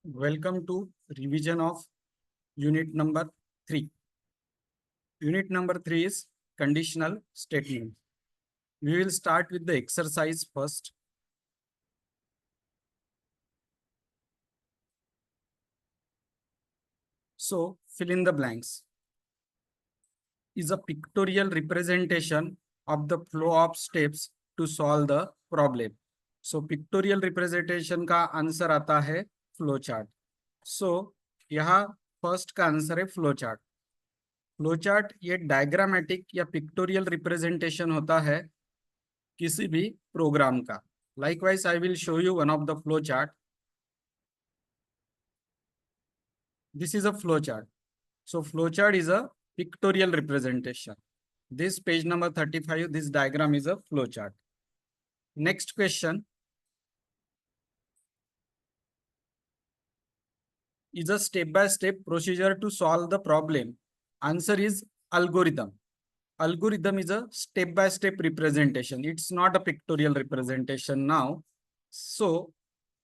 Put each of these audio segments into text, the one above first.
Welcome to revision of unit number 3. Unit number 3 is conditional statement. We will start with the exercise first. So fill in the blanks. Is a pictorial representation of the flow of steps to solve the problem. So pictorial representation का answer आता है flow chart. So यहाँ first का answer है flow chart. Flow chart ये diagrammatic या pictorial representation होता है किसी भी प्रोग्राम का. Likewise, I will show you one of the flow chart. This is a flow chart. So flow chart is a pictorial representation. This page number 35, this diagram is a flow chart. Next question. Is a step-by-step procedure to solve the problem. Answer is algorithm. Algorithm is a step-by-step representation. It's not a pictorial representation now. So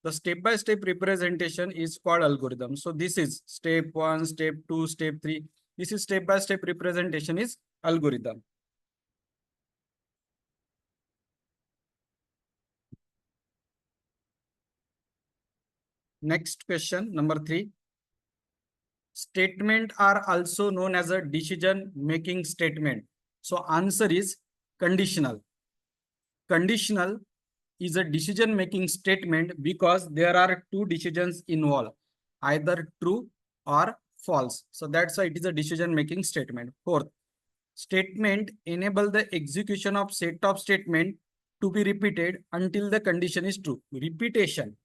the step-by-step representation is called algorithm. So this is step 1, step 2, step 3. This is step-by-step representation is algorithm. Next question, number 3. Statement are also known as a decision-making statement. So answer is conditional. Conditional is a decision-making statement because there are two decisions involved, either true or false. So that's why it is a decision-making statement. Fourth, statement enable the execution of set of statement to be repeated until the condition is true. Repetition.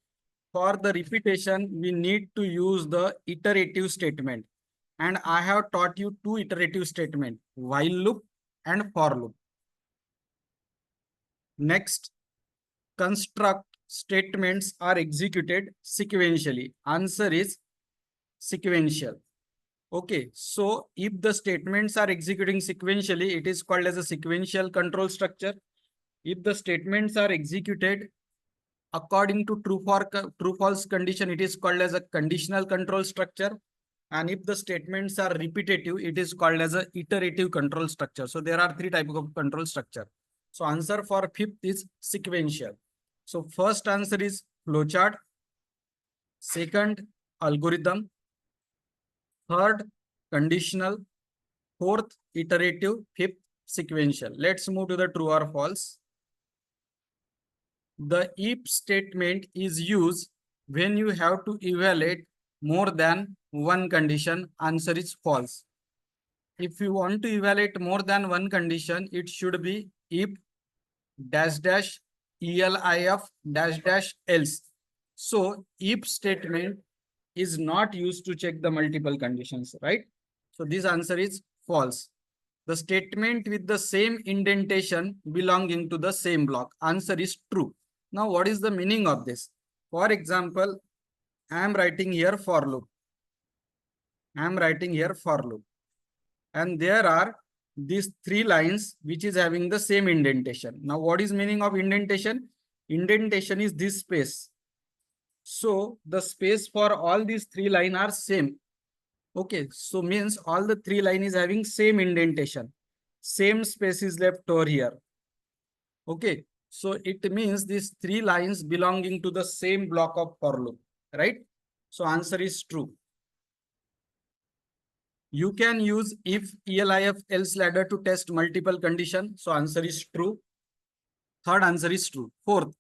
For the repetition, we need to use the iterative statement. And I have taught you two iterative statements, while loop and for loop. Next, construct statements are executed sequentially. Answer is sequential. Okay, so if the statements are executing sequentially, it is called as a sequential control structure. If the statements are executed according to true false condition, it is called as a conditional control structure. And if the statements are repetitive, it is called as a iterative control structure. So there are three types of control structure. So answer for fifth is sequential. So first answer is flowchart. Second, algorithm. Third, conditional. Fourth, iterative. Fifth, sequential. Let's move to the true or false. The if statement is used when you have to evaluate more than one condition. Answer is false. If you want to evaluate more than one condition, it should be if dash dash elif dash dash else. So if statement is not used to check the multiple conditions, right? So this answer is false. The statement with the same indentation belonging to the same block. Answer is true. Now, what is the meaning of this? For example, I am writing here for loop. I am writing here for loop. And there are these three lines which is having the same indentation. Now, what is meaning of indentation? Indentation is this space. So the space for all these three lines are same. Okay, so means all the three line is having same indentation. Same space is left over here. Okay, so it means these three lines belonging to the same block of for loop, right? So answer is true. You can use if elif else ladder to test multiple conditions. So answer is true. Third answer is true. Fourth,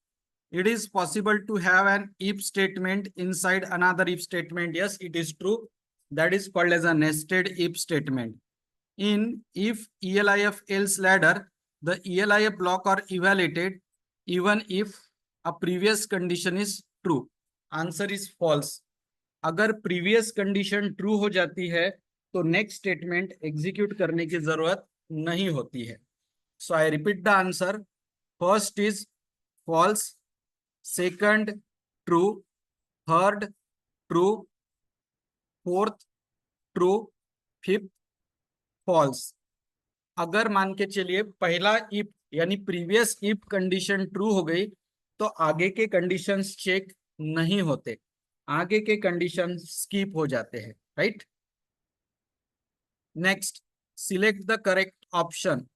it is possible to have an if statement inside another if statement. Yes, it is true. That is called as a nested if statement. In if elif else ladder, the elif block are evaluated even if a previous condition is true. Answer is false. अगर previous condition true हो जाती है तो next statement execute करने की जरूरत नहीं होती है. So I repeat the answer. First is false. Second, true. Third, true. Fourth, true. Fifth, false. अगर मान के चलिए पहला इफ यानी प्रीवियस इफ कंडीशन ट्रू हो गई तो आगे के कंडीशंस चेक नहीं होते, आगे के कंडीशन स्किप हो जाते हैं, right. Next, select the correct option.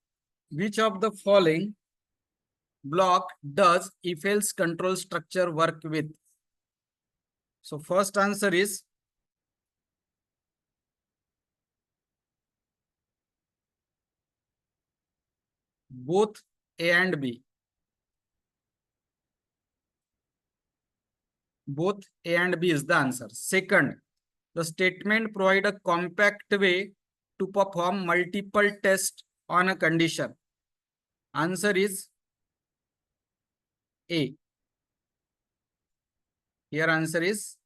Which of the following block does if else control structure work with? So first answer is both A and B. Both A and B is the answer. Second, the statement provide a compact way to perform multiple tests on a condition. Answer is A. Here answer is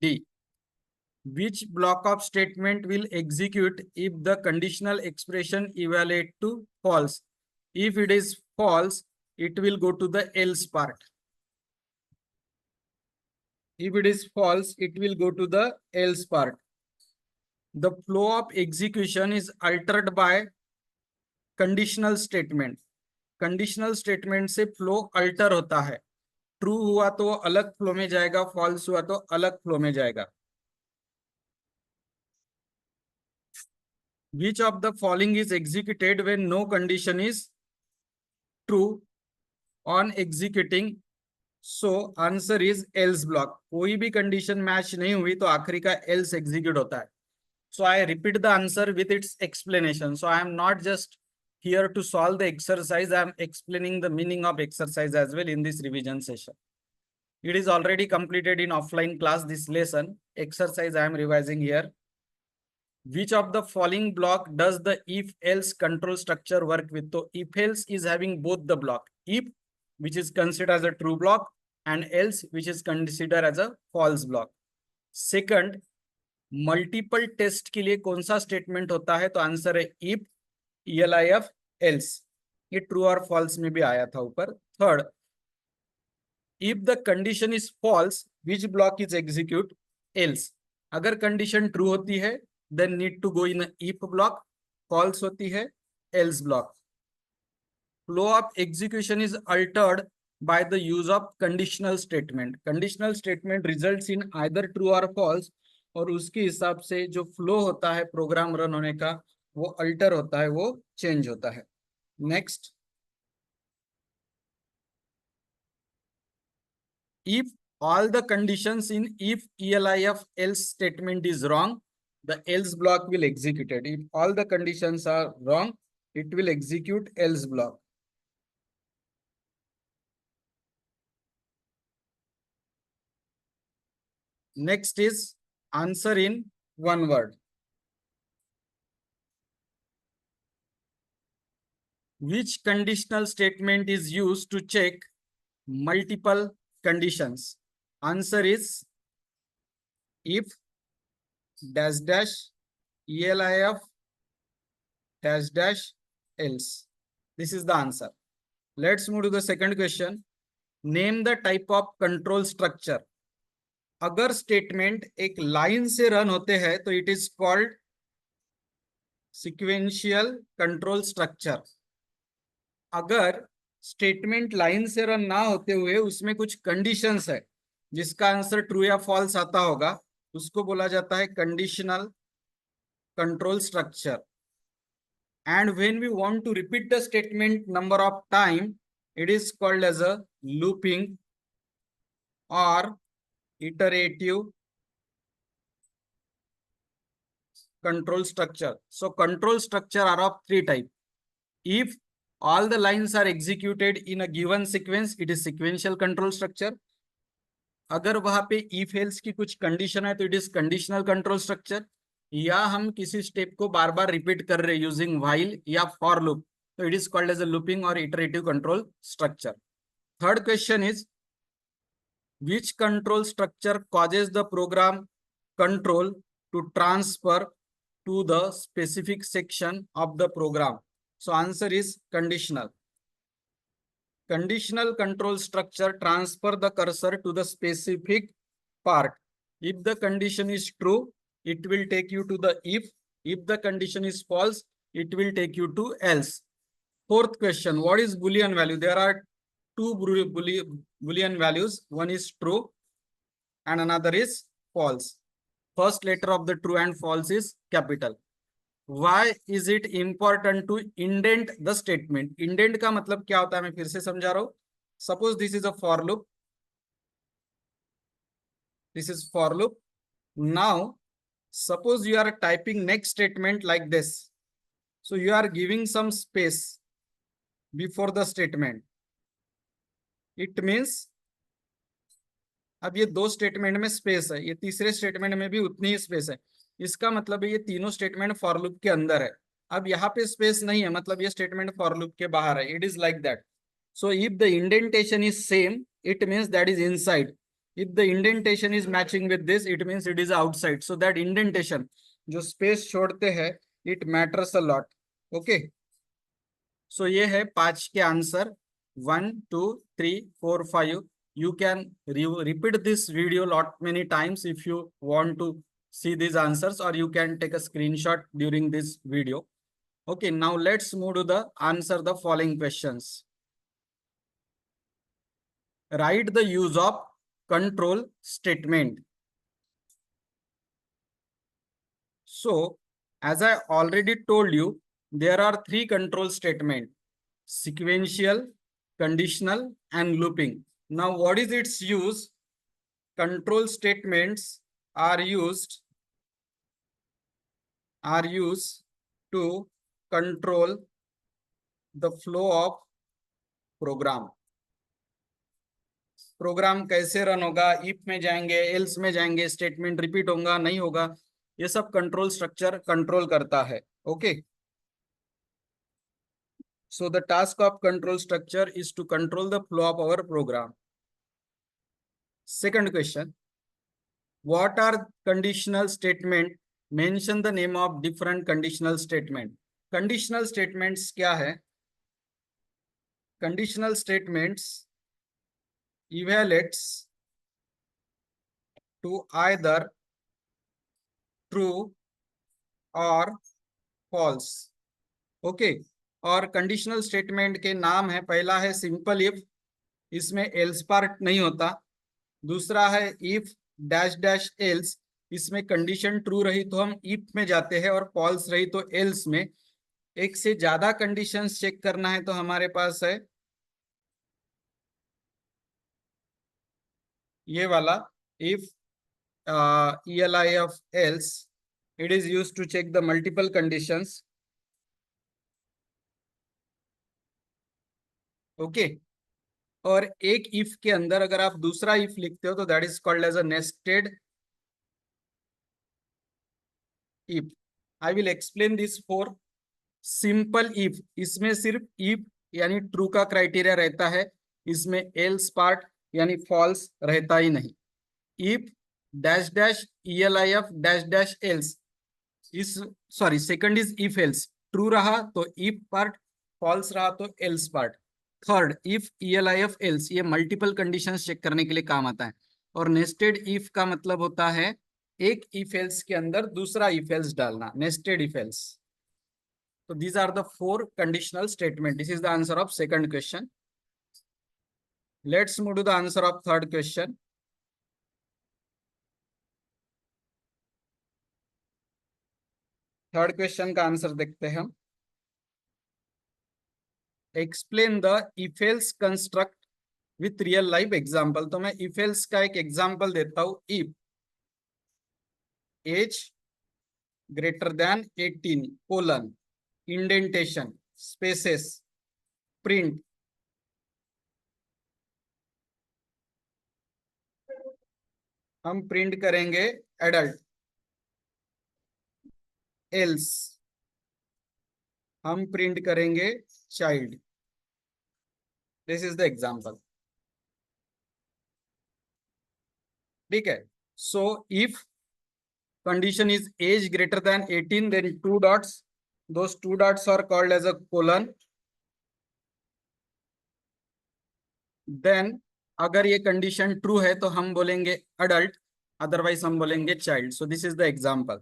D. Which block of statement will execute if the conditional expression evaluate to false? If it is false, it will go to the else part. If it is false, it will go to the else part. The flow of execution is altered by conditional statement. Conditional statement से flow alter होता है। True हुआ तो अलग flow में जाएगा, false हुआ तो अलग फ्लो में जाएगा। Which of the following is executed when no condition is true on executing? So answer is else block. कोई भी कंडीशन मैच नहीं हुई तो आखिरी का else एग्जीक्यूट होता है। So I repeat the answer with its explanation. So I am not just here to solve the exercise, I am explaining the meaning of exercise as well in this revision session. It is already completed in offline class, this lesson. Exercise I am revising here. Which of the following block does the if else control structure work with? So if else is having both the block, if which is considered as a true block and else which is considered as a false block. Second, multiple test के लिए कौन सा statement होता है? तो answer है if, ELIF, else. ये true और फॉल्स में भी आया था ऊपर। Third, if the condition is false which block is execute? Else. अगर कंडीशन ट्रू होती है then need to go in if block, false होती है else block. Flow of execution is altered by the use of conditional statement. Conditional statement results in either true or false, और उसके हिसाब से जो flow होता है प्रोग्राम रन होने का वो अल्टर होता है, वो चेंज होता है। Next, if all the conditions in if ELIF else statement is wrong, the else block will execute it. If all the conditions are wrong, it will execute else block. Next is answer in one word. Which conditional statement is used to check multiple conditions? Answer is if dash dash ELIF dash dash else. This is the answer. Let's move to the second question. Name the type of control structure. अगर statement एक line से run होते हैं तो it is called sequential control structure. अगर statement line से run ना होते हुए उसमें कुछ कंडीशंस है जिसका आंसर ट्रू या फॉल्स आता होगा, उसको बोला जाता है conditional control structure. And when we want to repeat the statement number of time, it is called as a looping और iterative control structure. So control structure are of three types. If all the lines are executed in a given sequence, it is sequential control structure. अगर वहां पे if else की कुछ condition है तो it is conditional control structure. या हम किसी स्टेप को बार बार रिपीट कर रहे यूजिंग while या for loop, तो it is called as a looping और iterative control structure. Third question is, which control structure causes the program control to transfer to the specific section of the program? So answer is conditional. Conditional control structure transfer the cursor to the specific part. If the condition is true, it will take you to the if. If the condition is false, it will take you to else. Fourth question, what is Boolean value? There are two Boolean values. One is true and another is false. First letter of the true and false is capital. Why is it important to indent the statement? Indent का मतलब क्या होता है, मैं फिर से समझा रहा हूं. Suppose this is a for loop. This is for loop. Now, suppose you are typing next statement like this. So you are giving some space before the statement. It means अब ये दो स्टेटमेंट में space है, ये तीसरे statement में भी उतनी ही स्पेस है. इसका मतलब है ये तीनों स्टेटमेंट फॉर लूप के अंदर है. अब यहाँ पे स्पेस नहीं है, मतलब ये स्टेटमेंट फॉर लूप के बाहर है. It is like that. So if the indentation is same, it means that is inside. If the indentation is matching with this, it means it is outside. So that indentation जो space छोड़ते हैं, it matters a lot. Okay, so ये है 5 के answer. 1 2 3 4 5. You can repeat this video lot many times if you want to see these answers, or you can take a screenshot during this video. Okay, now let's move to the answer the following questions. Write the use of control statement. So, as I already told you, there are 3 control statements: sequential, conditional, and looping. Now, what is its use? Control statements are used to control the flow of program. Program कैसे run होगा, if में जाएंगे, else में जाएंगे, statement repeat होगा नहीं होगा, ये सब कंट्रोल स्ट्रक्चर कंट्रोल करता है. Okay, so the task of control structure is to control the flow of our program. Second question, what are conditional statement? Mention the name of different conditional statement. Conditional statements क्या है? Conditional statements evaluates to either true or false. Okay, और conditional statement के नाम है, पहला है simple if, इसमें else part नहीं होता. दूसरा है इफ डैश डैश एल्स, इसमें कंडीशन ट्रू रही तो हम इफ में जाते हैं और फॉल्स रही तो एल्स में. एक से ज्यादा कंडीशंस चेक करना है तो हमारे पास है ये वाला if elif else. It is used to check the multiple conditions. Okay, और एक इफ के अंदर अगर आप दूसरा इफ लिखते हो तो that is called as a nested if. I will explain this for simple if. इसमें सिर्फ इफ यानी ट्रू का क्राइटेरिया रहता है, इसमें एल्स पार्ट यानी फॉल्स रहता ही नहीं. If dash dash elif dash dash else, इस sorry second is if else. True रहा तो इफ पार्ट, फॉल्स रहा तो else part. Third if elif else, ये मल्टीपल कंडीशंस चेक करने के लिए काम आता है. और नेस्टेड इफ का मतलब होता है एक इफ एल्स के अंदर दूसरा इफ एल्स डालना, नेस्टेड इफ एल्स. तो these are the 4 conditional statement. This is the answer of second question. Let's move to the answer of third question. Third question का आंसर देखते हैं हम. Explain the if else construct with real life example. तो मैं if else का एक example देता हूं. If age greater than 18 colon indentation spaces print. हम प्रिंट करेंगे एडल्ट. एल्स हम प्रिंट करेंगे child. This is the example. ठीक है. So if condition is age greater than 18, then 2 dots, those 2 dots are called as a colon. Then अगर ये condition true है तो हम बोलेंगे अडल्ट, अदरवाइज हम बोलेंगे child. So this is the example.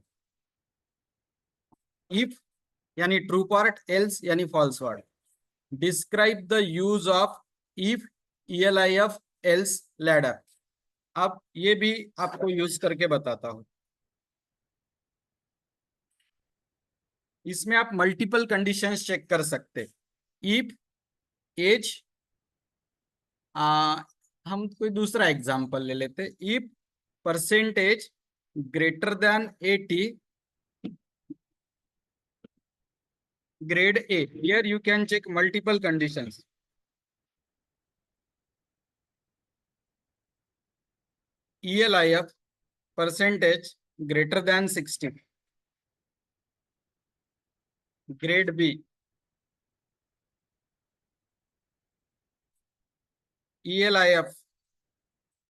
If यानी ट्रू पार्ट, एल्स यानी false part. Describe the use of if elif else ladder. अब ये भी आपको यूज करके बताता हूं। इसमें आप मल्टीपल कंडीशंस चेक कर सकते। इफ एज, हम कोई दूसरा एग्जांपल ले लेते। If percentage greater than 80, grade A. Here you can check multiple conditions. ELIF percentage greater than 60. Grade B. ELIF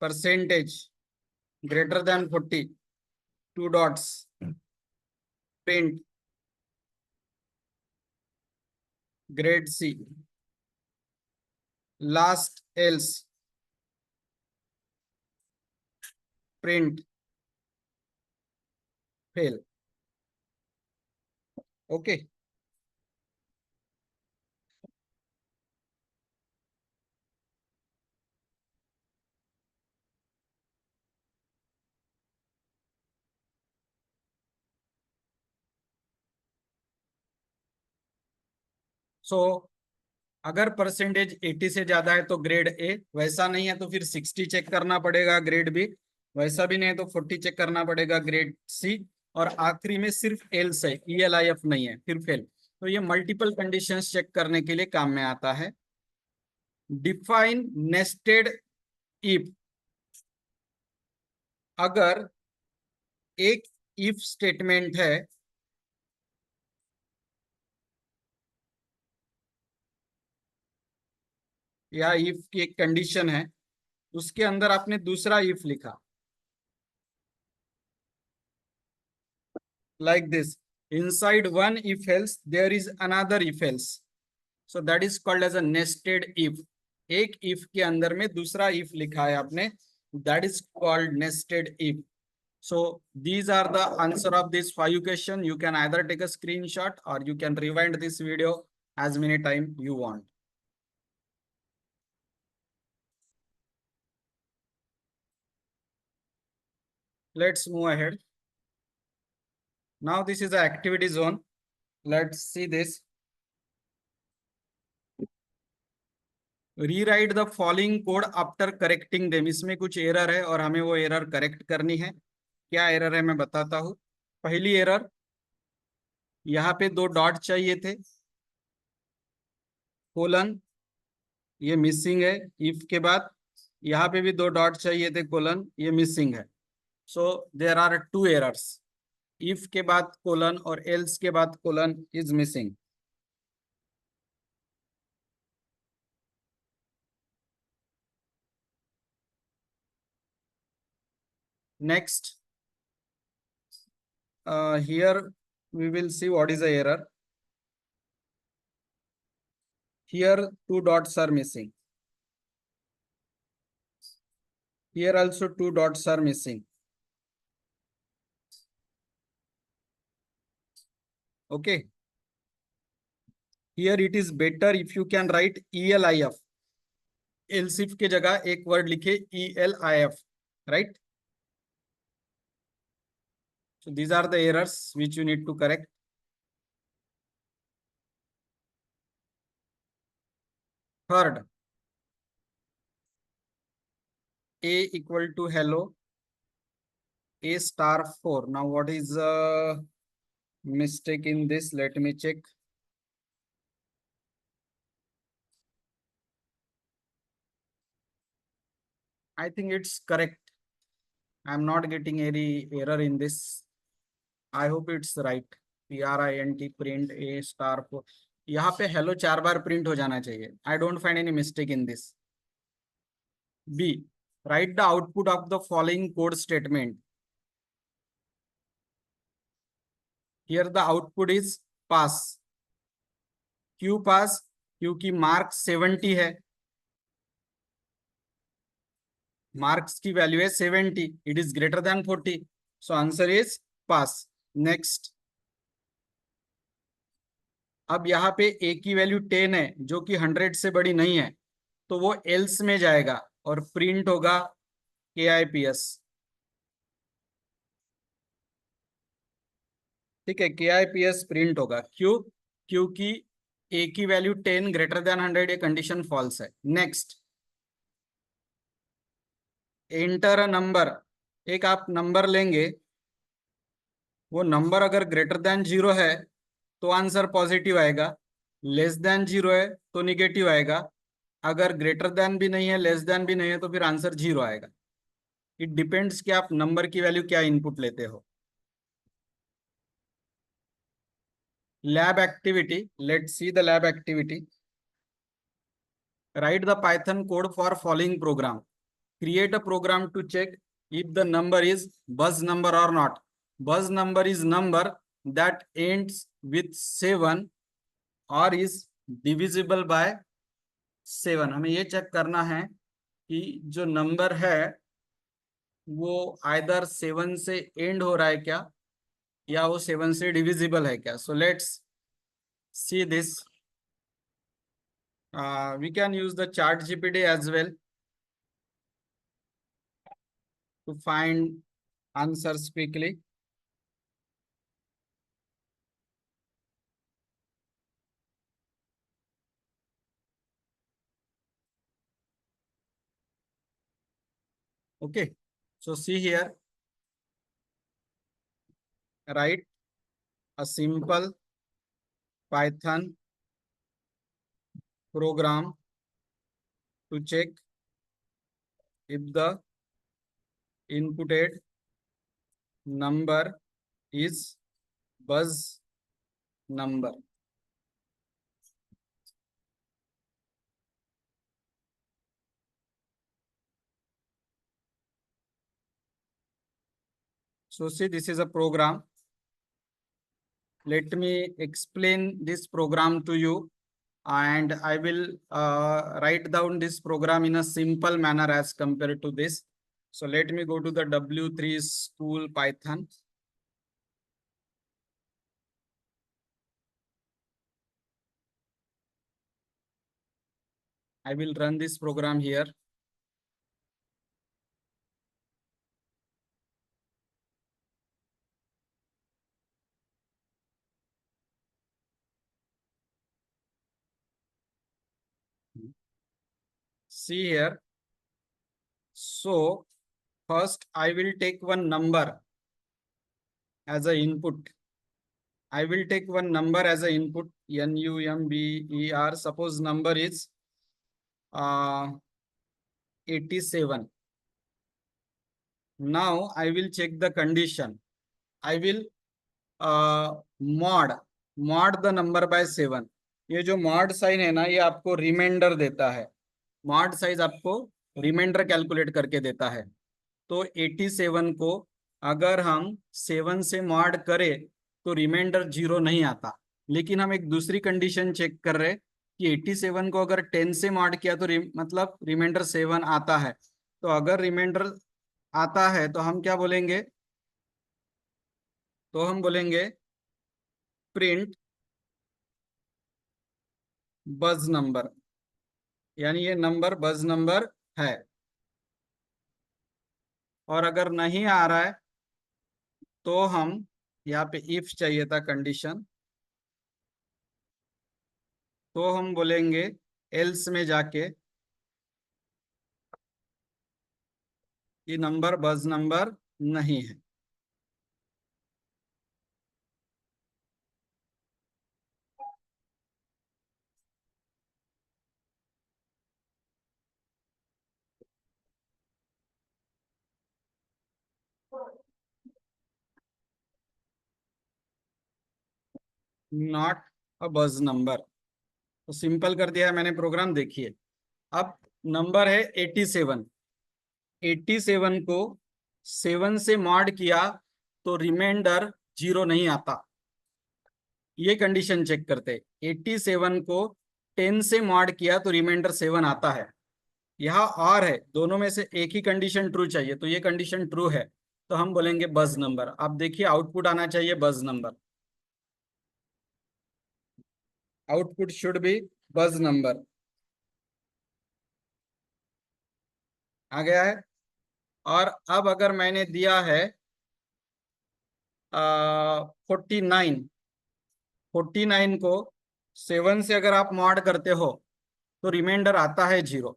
percentage greater than 40. Two dots. Print. Grade C. Last else. Print. Fail. Okay. So अगर percentage 80 से ज्यादा है तो grade A, वैसा नहीं है तो फिर 60 चेक करना पड़ेगा, ग्रेड बी। वैसा भी नहीं है तो 40 चेक करना पड़ेगा, ग्रेड सी। और आखिरी में सिर्फ एल्स है, ELIF नहीं है, फिर फेल। तो ये मल्टीपल कंडीशंस चेक करने के लिए काम में आता है। Define nested if. अगर एक इफ स्टेटमेंट है, या इफ की एक कंडीशन है, उसके अंदर आपने दूसरा इफ लिखा, like this: inside one if else there is another if else, so that is called as a nested if। एक if के अंदर में दूसरा if लिखा है आपने, that is called nested if। so these are the answer of this 5 question। you can either take a screenshot or you can rewind this video as many time you want। let's move ahead। now this is the activity zone। let's see this। Rewrite the following code after correcting them. इसमें कुछ error है और हमें वो error correct करनी है। क्या error है मैं बताता हूँ। पहली एरर, यहाँ पे 2 डॉट चाहिए थे, कोलन, ये मिसिंग है। इफ के बाद यहाँ पे भी 2 डॉट चाहिए थे, कोलन, ये मिसिंग है। सो देर आर 2 एरर्स। इफ के बाद कोलन और एल्स के बाद colon is missing. Next, here we will see what is the error। here 2 dots are missing, here also 2 dots are missing। okay, here it is better if you can write ELIF। else if के जगह एक word लिखे ELIF, right? so these are the errors which you need to correct। third, a equal to hello, a star 4। now what is mistake in this? let me check। I think it's correct। I'm not getting any error in this। I hope it's right। print print a star 4। यहाँ पे hello 4 बार print हो जाना चाहिए। I don't find any mistake in this। B, write the output of the following code statement। here the output is pass। क्यों पास? क्योंकि mark 70 है, marks की value है 70, it is greater than 40, so answer is pass. Next, अब यहाँ पे ए की value 10 है जो कि 100 से बड़ी नहीं है, तो वो एल्स में जाएगा और प्रिंट होगा KIPS। ठीक है, KIPS प्रिंट होगा। क्यों? क्योंकि ए की वैल्यू 10 ग्रेटर देन 100, ये कंडीशन फॉल्स है। Next, enter a number. एक आप नंबर लेंगे, वो नंबर अगर ग्रेटर देन 0 है तो आंसर पॉजिटिव आएगा, लेस देन 0 है तो निगेटिव आएगा, अगर ग्रेटर देन भी नहीं है लेस देन भी नहीं है तो फिर आंसर 0 आएगा। इट डिपेंड्स कि आप नंबर की वैल्यू क्या इनपुट लेते हो। Lab activity, let's see the lab activity. Write the Python code for following program. Create a program to check if the number is buzz number or not. Buzz number is number that ends with 7 और is divisible by 7। हमें ये check करना है कि जो number है वो either 7 से एंड हो रहा है क्या, या वो 7 से डिविजिबल है क्या। So let's see this. We can use the chat GPT as well to find answers quickly. Okay, so see here, write a simple Python program to check if the inputted number is buzz number. So see, this is a program. Let me explain this program to you, and I will write down this program in a simple manner as compared to this. So let me go to the W3 School Python. I will run this program here. See here. So first I will take one number as a input. I will take one number as a input, number. Suppose number is 87. Now I will check the condition. I will mod the number by 7। ये जो mod sign है ना, ये आपको reminder देता है। mod size आपको reminder calculate करके देता है। तो 87 को अगर हम 7 से मॉड करें तो रिमाइंडर 0 नहीं आता। लेकिन हम एक दूसरी कंडीशन चेक कर रहे हैं कि 87 को अगर 10 से मॉड किया तो मतलब रिमाइंडर 7 आता है। तो अगर रिमाइंडर आता है तो हम क्या बोलेंगे, तो हम बोलेंगे प्रिंट बज नंबर, यानी ये नंबर बज नंबर है। और अगर नहीं आ रहा है तो हम यहाँ पे इफ चाहिए था कंडीशन, तो हम बोलेंगे एल्स में जाके ये नंबर बज नंबर नहीं है। नॉट अ बज नंबर। तो सिंपल कर दिया है मैंने प्रोग्राम, देखिए। अब नंबर है 87। 87 को 7 से मॉड किया तो रिमाइंडर 0 नहीं आता। ये कंडीशन चेक करते हैं। 87 को 10 से मॉड किया तो रिमाइंडर 7 आता है। यहाँ और है, दोनों में से एक ही कंडीशन ट्रू चाहिए, तो ये कंडीशन ट्रू है तो हम बोलेंगे बज नंबर। आप देखिए आउटपुट आना चाहिए बज नंबर। आउटपुट शुड बी बज नंबर। आ गया है। और अब अगर मैंने दिया है 49, 49 को 7 से अगर आप मॉड करते हो तो रिमाइंडर आता है 0।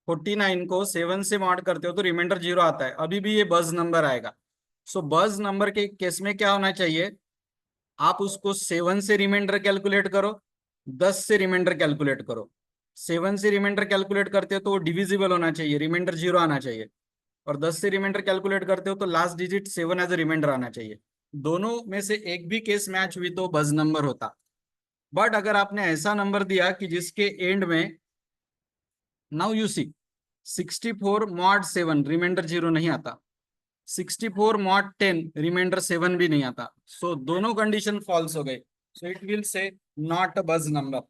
49 को 7 से मॉड करते हो तो रिमाइंडर 0 आता है, अभी भी ये बज नंबर आएगा। सो बज नंबर के केस में क्या होना चाहिए, आप उसको 7 से रिमाइंडर कैलकुलेट करो, 10 से रिमाइंडर कैलकुलेट करो। 7 से रिमाइंडर कैलकुलेट करते हो तो वो डिविजिबल होना चाहिए, रिमाइंडर 0 आना चाहिए। और 10 से रिमाइंडर कैलकुलेट करते हो तो last digit 7 as a remainder आना चाहिए। दोनों में से एक भी केस मैच हुई तो बज नंबर होता। बट अगर आपने ऐसा नंबर दिया कि जिसके एंड में, now you see, 64 mod 7 remainder 0 नहीं आता, 64 मॉड 10 रिमाइंडर 7 भी नहीं आता। सो दोनों कंडीशन फॉल्स हो गए। सो इट विल से नॉट अ बज number.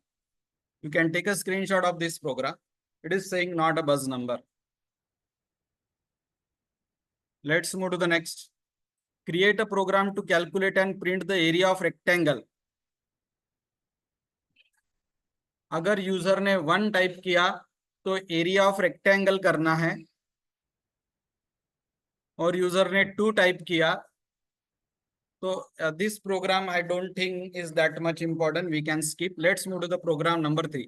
You can take a screenshot of this program. It is saying not a buzz number. Let's move to the next. Create a program to calculate and print the area of rectangle. अगर user ने 1 type किया तो area of rectangle करना है, और user ने 2 type किया तो this program I don't think is that much important. We can skip. Let's move to the program number 3.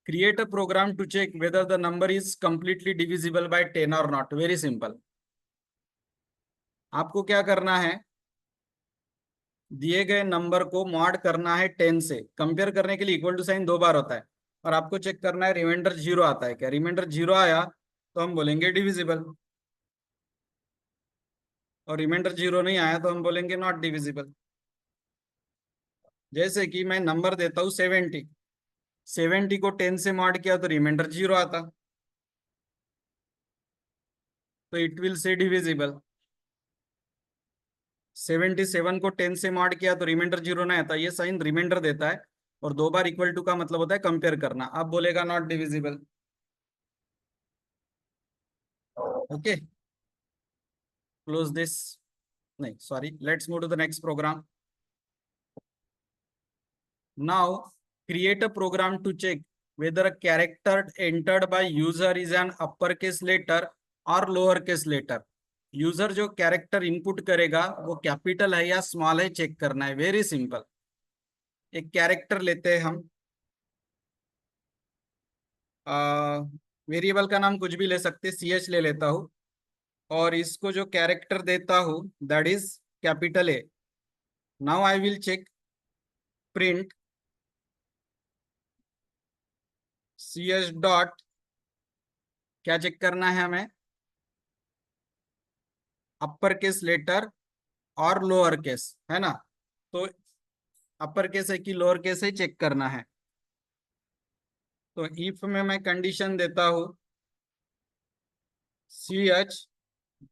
Create a program to check whether the number is completely divisible by 10 or not. Very simple. आपको क्या करना है, दिए गए number को mod करना है 10 से। कंपेयर करने के लिए इक्वल टू साइन 2 बार होता है, और आपको चेक करना है रिमाइंडर 0 आता है क्या। रिमाइंडर 0 आया तो हम बोलेंगे डिविजिबल, और रिमाइंडर 0 नहीं आया तो हम बोलेंगे नॉट डिविजिबल। जैसे कि मैं नंबर देता हूँ 70, 70 को 10 से मॉड किया तो रिमाइंडर 0 आता, तो इट विल से डिविजिबल। 77 को 10 से मॉड किया तो रिमाइंडर 0 नहीं आता, ये साइन रिमाइंडर देता है। और 2 बार इक्वल टू का मतलब होता है कंपेयर करना, अब बोलेगा not divisible. Okay, close this. नहीं, sorry, let's move to the next program. Now create a program to check whether a character entered by user is an uppercase letter or lowercase letter. User जो character input करेगा वो capital है या small है check करना है। Very simple. एक character लेते हैं हम, वेरिएबल का नाम कुछ भी ले सकते, CH ले लेता हूँ, और इसको जो कैरेक्टर देता हूँ that is capital A. Now I will check print CH dot, क्या चेक करना है हमें, अपर केस लेटर और लोअर केस, है ना। तो अपर केस है कि लोअर केस है चेक करना है। तो इफ में मैं कंडीशन देता हूं CH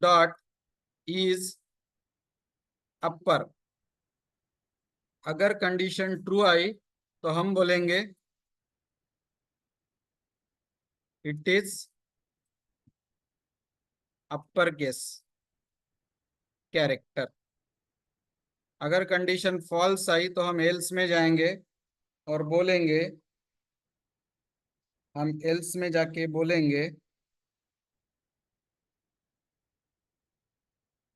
डॉट इज अपर। अगर कंडीशन ट्रू आई तो हम बोलेंगे it is upper case character. अगर कंडीशन फॉल्स आई तो हम एल्स में जाएंगे और बोलेंगे, हम एल्स में जाके बोलेंगे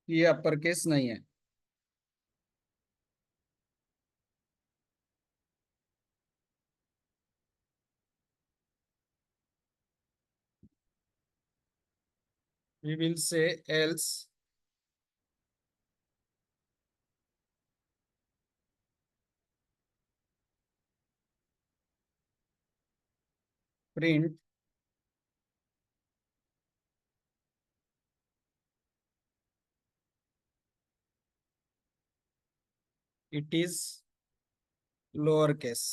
कि ये अपर केस नहीं है। We will say else print it is lower case.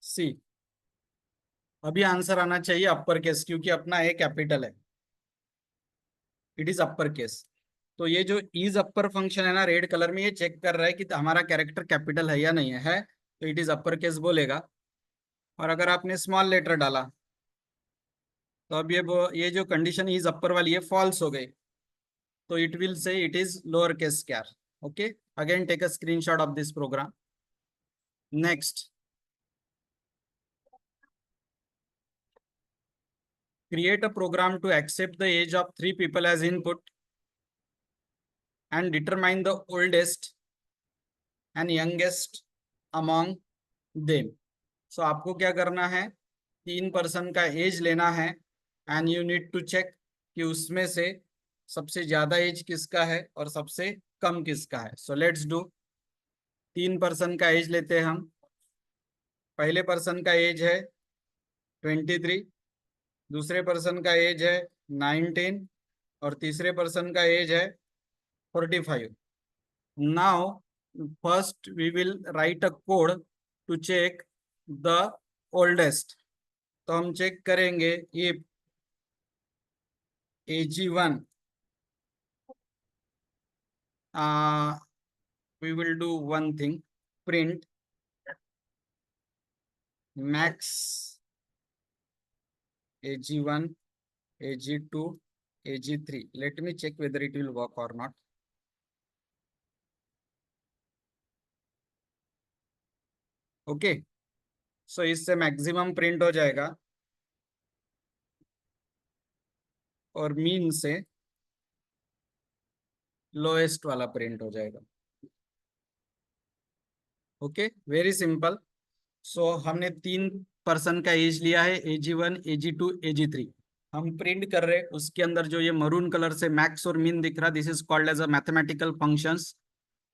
See, अभी आंसर आना चाहिए अपर केस, क्योंकि अपना ए कैपिटल है। It is upper case. तो ये जो इज अपर फंक्शन है ना रेड कलर में, ये चेक कर रहा है कि हमारा कैरेक्टर कैपिटल है या नहीं है, तो इट इज अपर केस बोलेगा। और अगर आपने स्मॉल लेटर डाला तो अब ये जो कंडीशन इज अपर वाली है फॉल्स हो गई, तो it will say it is lower case square. Okay, again take a screenshot of this program. Next, create a program to accept the age of three people as input and determine the oldest and youngest among them. So आपको क्या करना है, तीन person का age लेना है and you need to check कि उसमें से सबसे ज्यादा एज किसका है और सबसे कम किसका है. So let's do. तीन पर्सन का एज लेते हैं हम. पहले पर्सन का एज है 23, दूसरे पर्सन का एज है 19 और तीसरे पर्सन का एज है 45. Now first we will write a code to check the oldest. तो हम चेक करेंगे if AG1, we will do one thing, print max AG1, AG2, AG3. Let me check whether it will work or not. Okay, so इससे maximum print हो जाएगा और mean से lowest वाला print हो जाएगा. Okay, very simple. सो हमने तीन पर्सन का एज लिया है, AG1, AG2, AG3. हम प्रिंट कर रहे, उसके अंदर जो ये मरून कलर से मैक्स और मीन दिख रहा, this is called as a mathematical functions.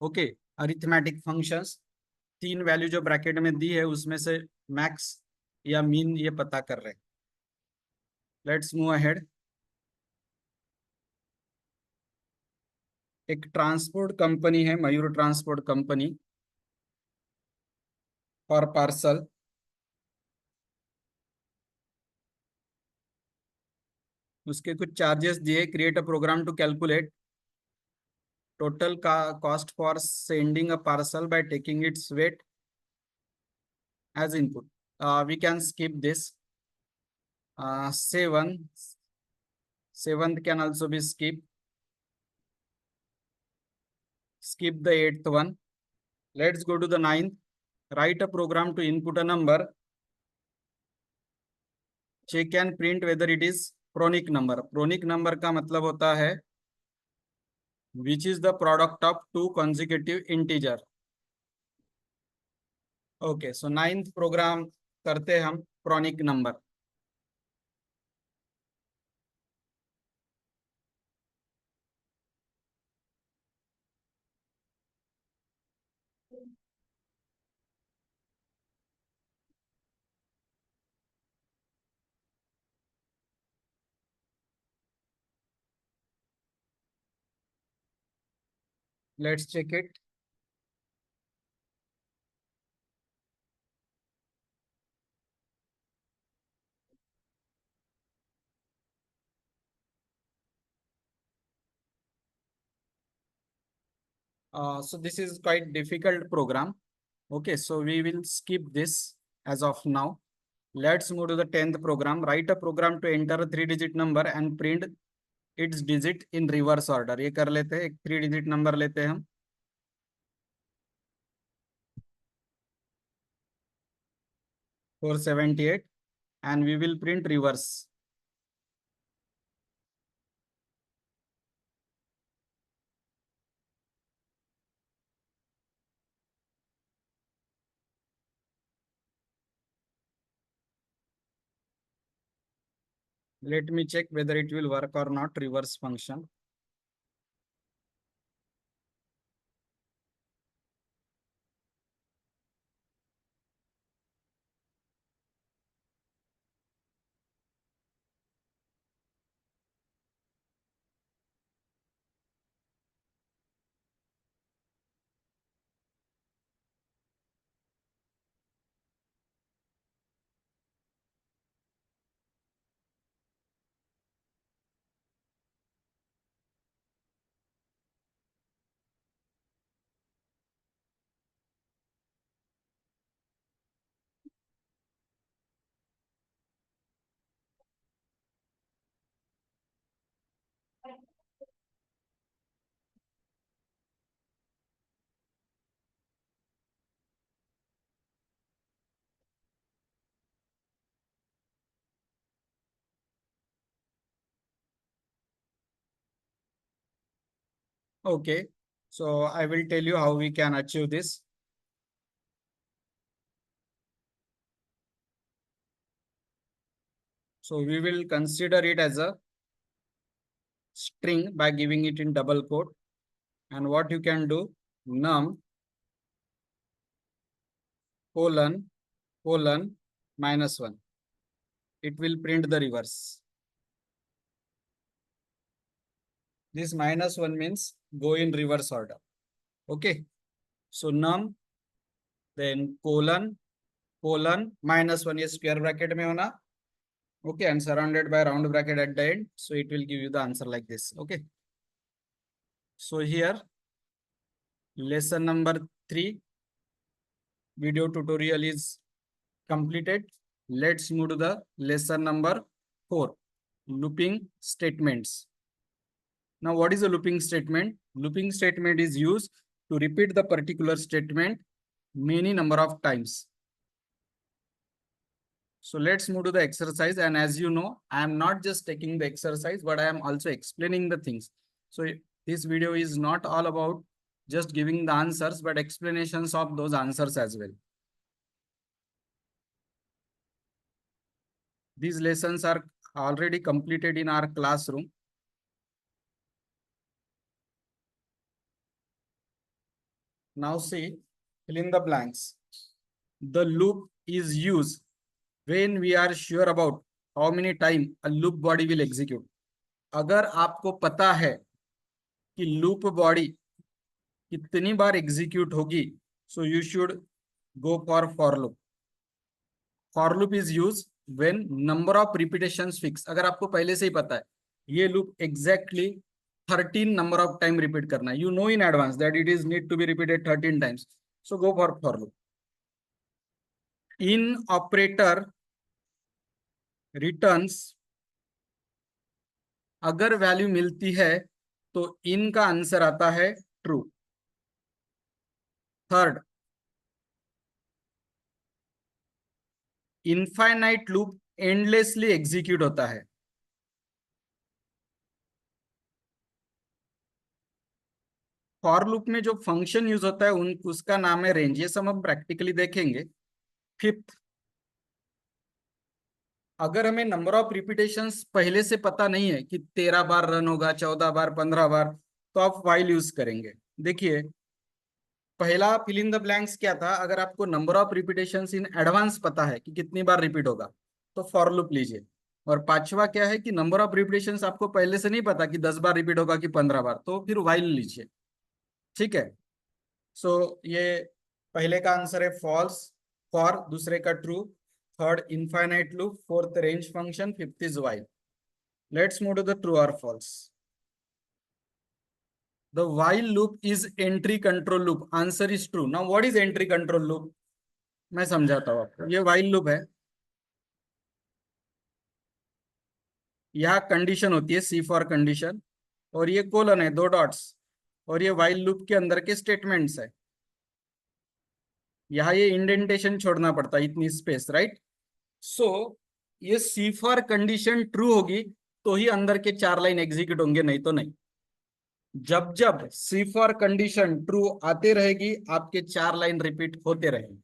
Okay, arithmetic functions. तीन वैल्यू जो ब्रैकेट में दी है उसमें से मैक्स या मीन ये पता कर रहे. Let's move ahead. एक ट्रांसपोर्ट कंपनी है, Mayur transport company, for parcel. उसके कुछ चार्जेस दिए. Create a program to calculate total का cost for sending a parcel by taking its weight as input. We can skip this. Seventh can also be skipped. Skip the eighth one. Let's go to the ninth. Write a program to input a number. Check and print whether it is pronic number. Pronic number का मतलब होता है which is the product of two consecutive integer. Okay, so ninth program करते हैं हम pronic number. Let's check it. So this is quite difficult program. Okay, so we will skip this as of now. Let's move to the 10th program. Write a program to enter a 3-digit number and print its digit in reverse order. ये कर लेते हैं. एक 3-digit number लेते हैं हम 478 and we will print reverse. Let me check whether it will work or not, reverse function. Okay, so I will tell you how we can achieve this. So we will consider it as a string by giving it in double quote. And what you can do, num colon -1. It will print the reverse. This -1 means go in reverse order. Okay. So num, then colon -1 is square bracket में होना. Okay, and surrounded by round bracket at the end. So it will give you the answer like this. Okay. So here, lesson number 3 video tutorial is completed. Let's move to the lesson number 4, looping statements. Now, what is a looping statement? Looping statement is used to repeat the particular statement many number of times. So let's move to the exercise. And as you know, I am not just taking the exercise, but I am also explaining the things. So this video is not all about just giving the answers, but explanations of those answers as well. These lessons are already completed in our classroom. Now see, fill in the blanks. The loop is used when we are sure about how many time a loop body will execute. अगर आपको पता है कि loop body कितनी बार execute होगी, so you should go for loop. For loop is used when number of repetitions fixed. अगर आपको पहले से ही पता है ये loop exactly 13 number of time repeat करना है, you know in advance that it is need to be repeated 13 times, so go for loop. In operator returns, अगर वैल्यू मिलती है तो इन का आंसर आता है true. Third, infinite loop endlessly execute होता है. फॉर लूप में जो फंक्शन यूज होता है उसका नाम है रेंज. ये सब हम प्रैक्टिकली देखेंगे. फिफ्थ, अगर हमें नंबर ऑफ रिपीटेशंस पहले से पता नहीं है कि 13 बार रन होगा, 14 बार, 15 बार, तो आप व्हाइल यूज करेंगे. देखिए, पहला फिल इन द ब्लैंक्स क्या था? अगर आपको number of repetitions in advance पता है कि कितनी बार रिपीट होगा, तो फॉर लूप लीजिए. और पांचवा क्या है कि नंबर ऑफ रिपीटेशंस आपको पहले से नहीं पता कि 10 बार रिपीट होगा कि 15 बार, तो फिर व्हाइल लीजिए. ठीक है. सो ये पहले का आंसर है फॉल्स, फॉर, दूसरे का true, third infinite loop, fourth range function, fifth is while. Let's move to the true और false. The while loop is entry control loop. Answer is true. Now what is entry control loop? मैं समझाता हूँ आपको. ये while loop है. यहाँ condition होती है सी फॉर कंडीशन, और ये कोलन है, 2 डॉट्स, और ये while loop के अंदर के स्टेटमेंट्स है. यहाँ ये इंडेंटेशन छोड़ना पड़ता है, इतनी स्पेस, राइट? सो ये सी फॉर कंडीशन ट्रू होगी तो ही अंदर के 4 लाइन एग्जीक्यूट होंगे, नहीं तो नहीं. जब जब सी फॉर कंडीशन ट्रू आते रहेगी, आपके 4 लाइन रिपीट होते रहेंगे.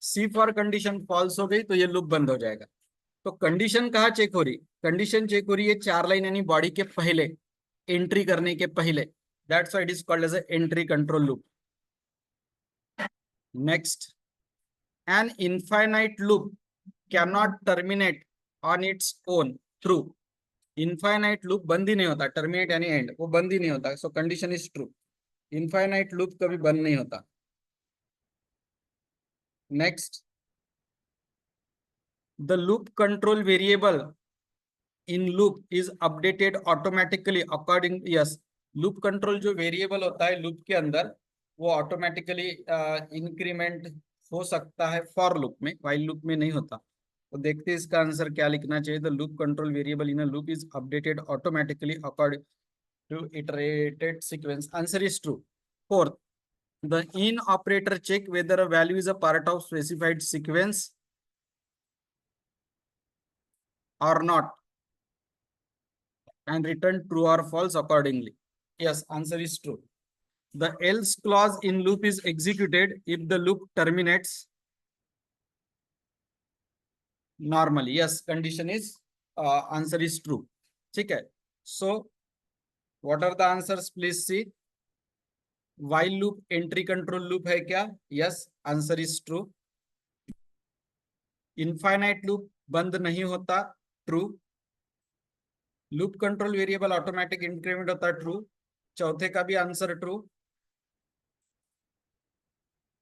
सी फॉर कंडीशन फॉल्स हो गई तो ये लूप बंद हो जाएगा. तो कंडीशन कहाँ चेक हो रही? कंडीशन चेक हो रही है 4 लाइन यानी बॉडी के पहले, एंट्री करने के पहले. That's why it is called as entry control loop. Next, an infinite loop can not terminate on its own. True. Infinite loop बंद ही नहीं होता. टर्मिनेट यानी एंड, वो बंद ही नहीं होता. सो condition is true. Infinite loop कभी बंद नहीं होता. Next, the loop control variable in loop is updated automatically according. Yes, loop control जो वेरिएबल होता है लूप के अंदर, वो ऑटोमेटिकली इंक्रीमेंट हो सकता है फॉर लूप में, व्हाइल लूप में नहीं होता. तो देखते हैं इसका आंसर क्या लिखना चाहिए. The loop control variable in a loop is updated automatically according to iterated sequence. Answer is true. Fourth, the in operator check whether a value is a part of specified sequence or not and return true or false accordingly. Yes, answer is true. The else clause in loop is executed if the loop terminates normally. Yes, condition is answer is true. ठीक है. So what are the answers? Please see. While loop entry control loop है क्या? Yes, answer is true. Infinite loop बंद नहीं होता. True. Loop control variable automatic increment होता है. True. चौथे का भी आंसर ट्रू.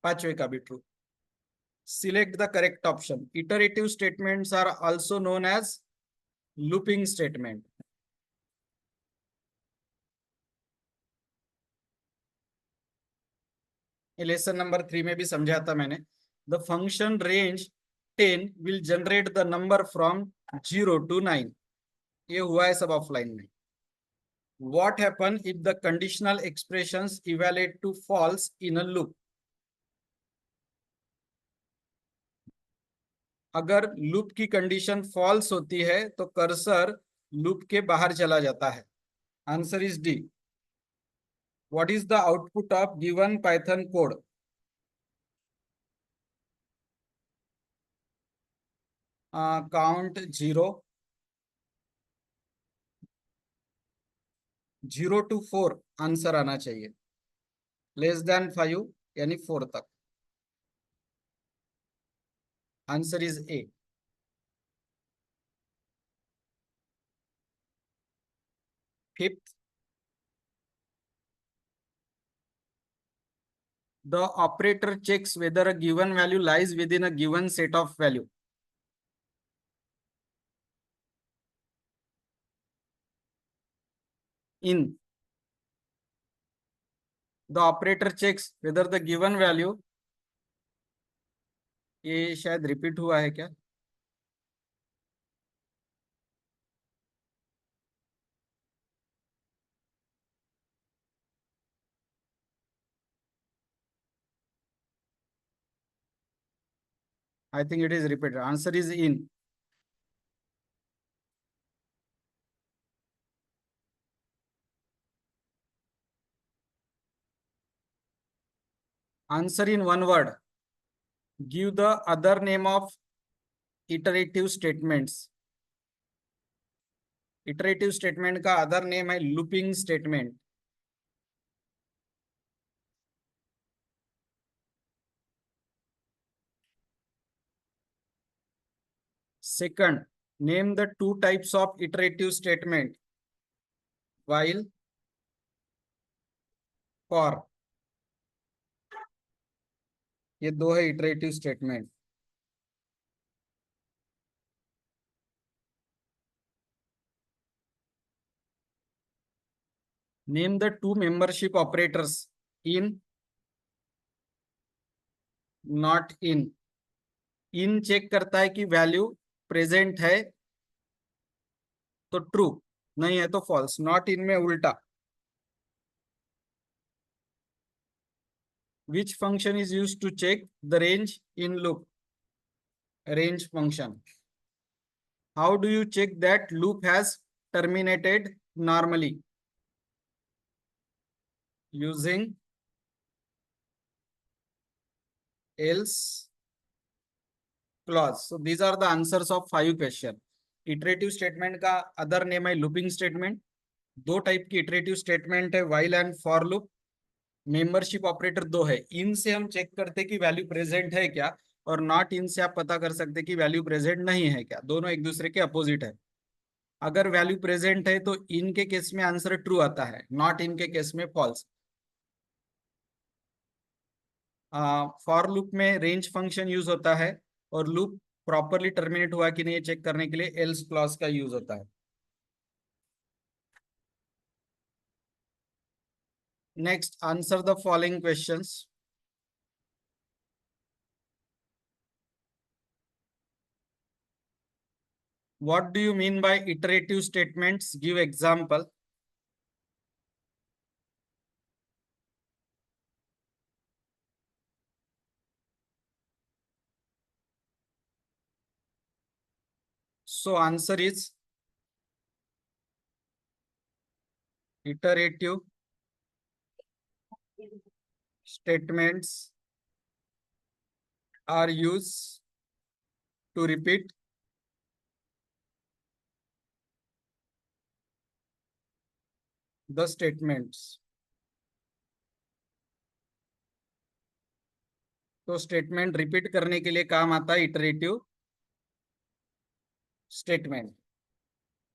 पांचवे का भी true. Select the correct option. Iterative statements are also known as looping statement. Lesson number 3 में भी समझा था मैंने. The function range 10 will generate the number from 0 to 9. ये हुआ है सब ऑफलाइन में. What happen if the conditional expressions evaluate to false in a loop? अगर लूप की कंडीशन फॉल्स होती है तो कर्सर लूप के बाहर चला जाता है. Answer is D. What is the output of given Python code? Count 0, 0 to 4 answer आना चाहिए. लेस देन 5 यानी 4 तक. Answer is a. Fifth, the operator checks whether a given value lies within a given set of value. In the operator checks whether the given value, ये शायद repeat हुआ है क्या? I think it is repeated. Answer is in. Answer in one word. Give the other name of iterative statements. Iterative statement का other name है looping statement. Second, name the two types of iterative statement. While, for. ये दो है iterative statement. Name the two membership operators. In, not in. In check करता है कि value present है तो ट्रू, नहीं है तो फॉल्स. नॉट इन में उल्टा. Which function is used to check the range in loop? range function. How do you check that loop has terminated normally? Using else clause. So these are the answers of 5 question. Iterative statement का other name है looping statement. दो type की iterative statement है, while and for loop. Membership operator दो है. इन से हम check करते कि वैल्यू प्रेजेंट है क्या, और नॉट इन से आप पता कर सकते कि वैल्यू प्रेजेंट नहीं है क्या. दोनों एक दूसरे के अपोजिट है. अगर वैल्यू प्रेजेंट है तो इन के केस में आंसर ट्रू आता है, नॉट इन के केस में फॉल्स. फॉर लूप में रेंज फंक्शन यूज होता है, और लूप प्रॉपरली टर्मिनेट हुआ कि नहीं चेक करने के लिए एल्स क्लॉज का यूज होता है. Next, answer the following questions. What do you mean by iterative statements? Give example. So answer is iterative Statements are used to repeat the statements. तो स्टेटमेंट रिपीट करने के लिए काम आता है इटरेटिव स्टेटमेंट।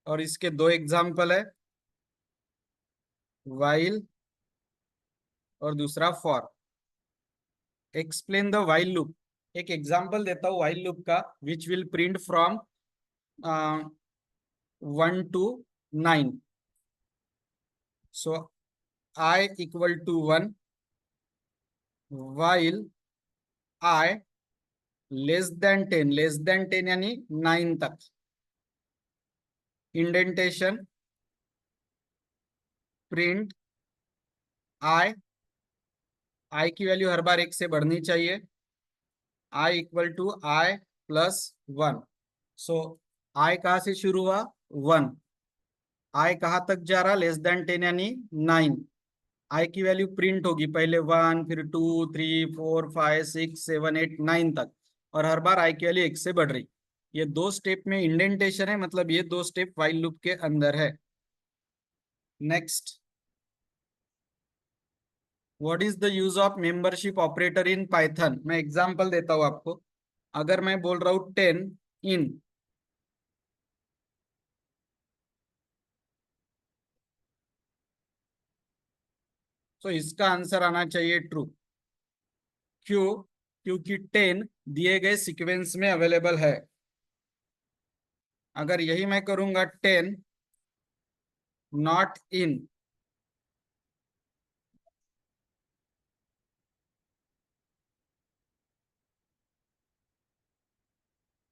और इसके दो एग्जाम्पल है, while और दूसरा for। Explain the while loop. एक एग्जाम्पल देता हूँ while लूप का, which will print from 1 to 9। So I equal to 1 while I less than 10, less than 10 यानी 9 तक। इंडेंटेशन प्रिंट आई की वैल्यू हर बार एक से बढ़नी चाहिए, I equal to I plus 1। सो आई कहाँ से शुरू हुआ 1, आई कहाँ तक जा रहा लेस देन 10 यानी 9। आई की वैल्यू प्रिंट होगी पहले 1, फिर 2, 3, 4, 5, 6, 7, 8, 9 तक, और हर बार आई की वैल्यू एक से बढ़ रही। ये दो स्टेप में इंडेंटेशन है, मतलब ये दो स्टेप व्हाइल लूप के अंदर है। Next, what is the use of membership operator in Python. मैं एग्जांपल देता हूं आपको। अगर मैं बोल रहा हूं 10 इन, तो इसका आंसर आना चाहिए ट्रू। क्यों? क्योंकि 10 दिए गए सीक्वेंस में अवेलेबल है। अगर यही मैं करूंगा 10 नॉट इन,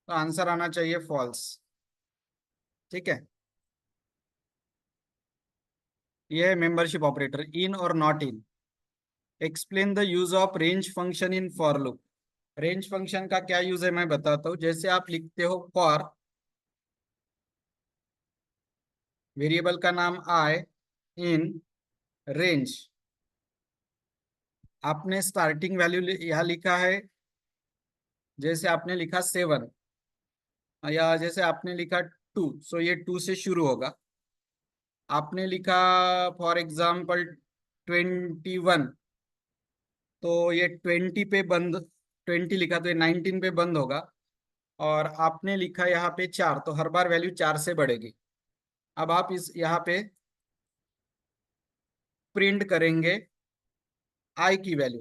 तो आंसर आना चाहिए फॉल्स। ठीक है, ये है मेंबरशिप ऑपरेटर इन और not in. Explain the use of range function in for loop. Range function का क्या यूज है मैं बताता हूँ। जैसे आप लिखते हो फॉर, वेरिएबल का नाम आई इन रेंज, आपने स्टार्टिंग वैल्यू यहाँ लिखा है, जैसे आपने लिखा 7, या जैसे आपने लिखा 2, सो ये 2 से शुरू होगा। आपने लिखा फॉर एग्जाम्पल 21, तो ये 20 पे बंद, 20 लिखा तो ये 19 पे बंद होगा। और आपने लिखा यहाँ पे 4, तो हर बार वैल्यू 4 से बढ़ेगी। अब आप इस यहाँ पे प्रिंट करेंगे आई की वैल्यू,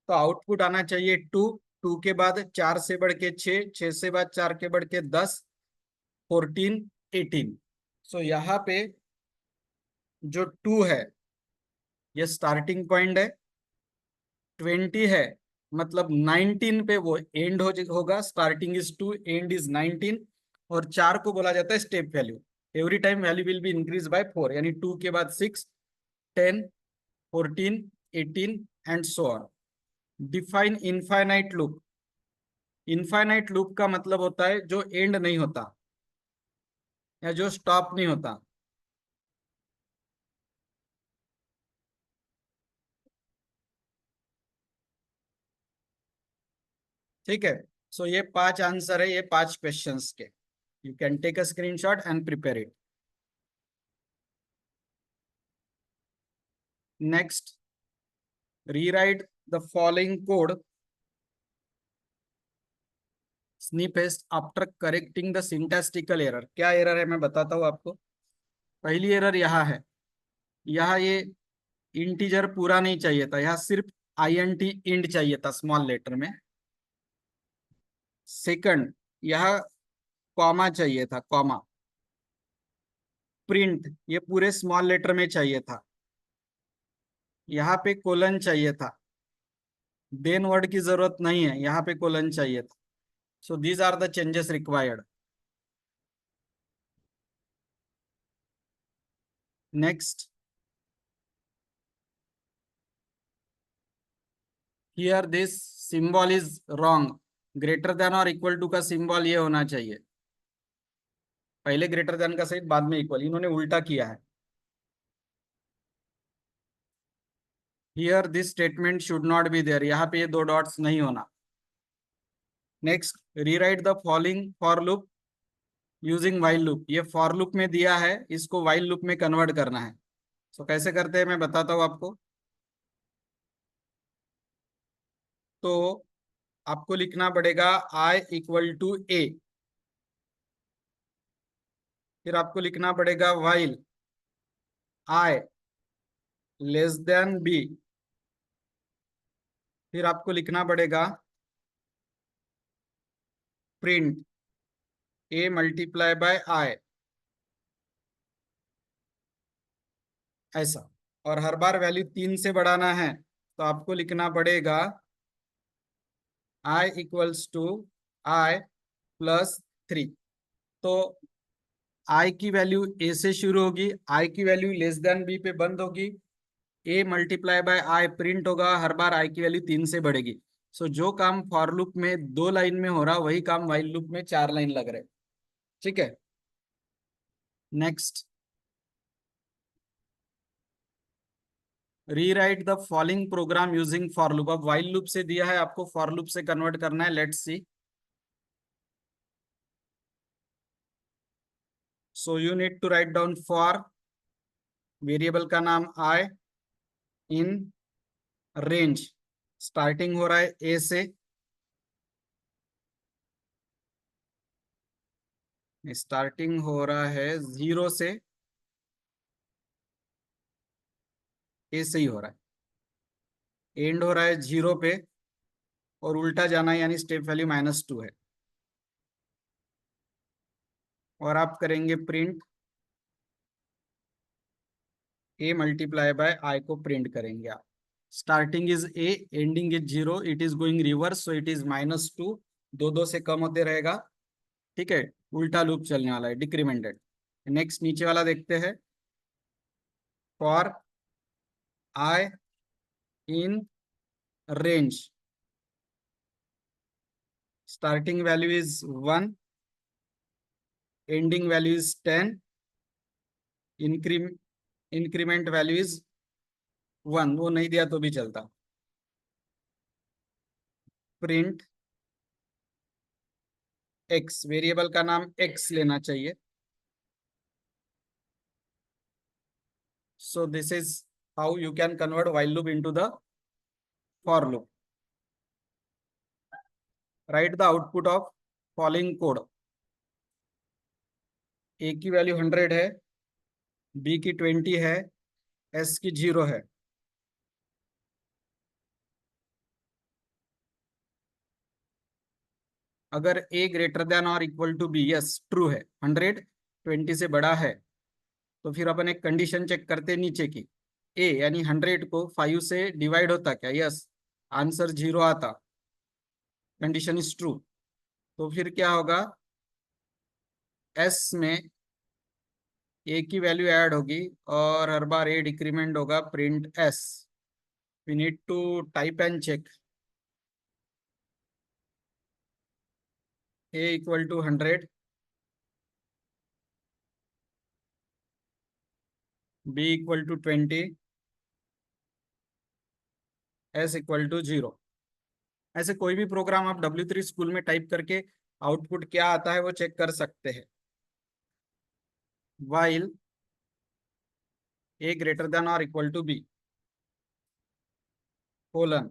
तो आउटपुट आना चाहिए 2, 2 के बाद 4 से बढ़ के 6, 6 से बाद 4 के बढ़ के 10, 14, 18। सो यहाँ पे जो 2 है ये स्टार्टिंग पॉइंट है, 20 है मतलब 19 पे वो एंड होगा। Starting is 2, and is 19। और 4 को बोला जाता है step value. Every time value will be increase by 4, यानी 2 के बाद 6, 10, 14, 18 and so on. Define infinite loop. Infinite loop का मतलब होता है जो एंड नहीं होता या जो स्टॉप नहीं होता। ठीक है, सो ये 5 आंसर है ये 5 क्वेश्चंस के। You can take a screenshot and prepare it. Next, rewrite the following code snippet after correcting the syntactical error. क्या एरर है मैं बताता हूँ आपको। पहली एरर यहाँ है, यहाँ ये इंटीजर पूरा नहीं चाहिए था, यहाँ सिर्फ INT इंड चाहिए था स्मॉल लेटर में। सेकंड, यहाँ कॉमा चाहिए था, कॉमा। प्रिंट ये पूरे स्मॉल लेटर में चाहिए था, यहाँ पे कोलन चाहिए था। देन वर्ड की जरूरत नहीं है, यहाँ पे कोलन चाहिए था। So these are the changes required. Next, here this symbol is wrong. Greater than और इक्वल टू का सिंबल ये होना चाहिए, पहले ग्रेटर देन का सहित बाद में इक्वल, इन्होंने उल्टा किया है। Here this statement should not be there, यहाँ पे ये दो डॉट्स नहीं होना। Next, rewrite the following for loop using while loop. ये फॉर लूप में दिया है, इसको व्हाइल लूप में कन्वर्ट करना है। सो कैसे करते हैं मैं बताता हूँ आपको। तो आपको लिखना पड़ेगा i इक्वल टू ए, फिर आपको लिखना पड़ेगा while i less than b, फिर आपको लिखना पड़ेगा print a multiply by i, ऐसा। और हर बार वैल्यू 3 से बढ़ाना है तो आपको लिखना पड़ेगा i equals to i plus 3। तो i की वैल्यू a से शुरू होगी, i की वैल्यू लेस देन b पे बंद होगी, a multiply by i print होगा, हर बार i की वैल्यू 3 से बढ़ेगी। सो जो काम फॉर लूप में 2 लाइन में हो रहा वही काम व्हाइल लूप में 4 लाइन लग रहे। ठीक है। Next, rewrite the following programme using for loop. अब व्हाइल लूप से दिया है, आपको फॉर लूप से कन्वर्ट करना है। Let's see. So you need to write down for, variable का नाम i इन रेंज, स्टार्टिंग हो रहा है ए से, स्टार्टिंग हो रहा है 0 से, ए से ही हो रहा है, एंड हो रहा है 0 पे, और उल्टा जाना है यानी स्टेप वैल्यू -2 है। और आप करेंगे प्रिंट ए मल्टीप्लाई बाय आई को प्रिंट करेंगे आप। Starting is a, ending is 0, it is going reverse, so it is -2, दो दो से कम होते रहेगा। ठीक है, उल्टा लूप चलने वाला है, डिक्रीमेंटेड। नेक्स्ट नीचे वाला देखते हैं। For I in range, starting value is 1, ending value is 10, increment value is 1, वो नहीं दिया तो भी चलता। प्रिंट एक्स, वेरिएबल का नाम एक्स लेना चाहिए। So this is how you can convert while loop into the for loop. Write the output of following code. A की वैल्यू 100 है, B की 20 है, S की 0 है। अगर A ग्रेटर देन और equal to B, yes true है, 100 20 से बड़ा है, तो फिर अपन एक कंडीशन चेक करते नीचे की। A यानी 100 को 5 से डिवाइड होता क्या? यस, आंसर 0 आता, कंडीशन इज ट्रू। तो फिर क्या होगा, S में ए की वैल्यू ऐड होगी और हर बार ए डिक्रीमेंट होगा, print s. We need to type and check. A equal to 100, b equal to 20, s equal to 0। ऐसे कोई भी प्रोग्राम आप W3 स्कूल में टाइप करके आउटपुट क्या आता है वो चेक कर सकते हैं। वाइल ए ग्रेटर देन और इक्वल टू बी, कोलन,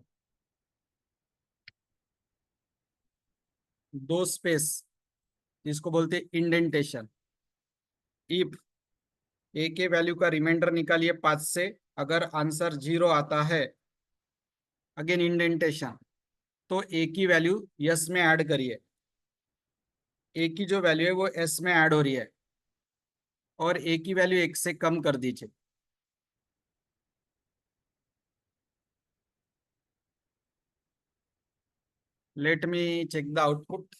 दो स्पेस, जिसको बोलते हैं इंडेंटेशन। इफ ए के वैल्यू का रिमाइंडर निकालिए 5 से, अगर आंसर 0 आता है, अगेन इंडेंटेशन, तो ए की वैल्यू यस में ऐड करिए। ए की जो वैल्यू है वो एस में ऐड हो रही है, और ए की वैल्यू 1 से कम कर दीजिए। Let me check the output.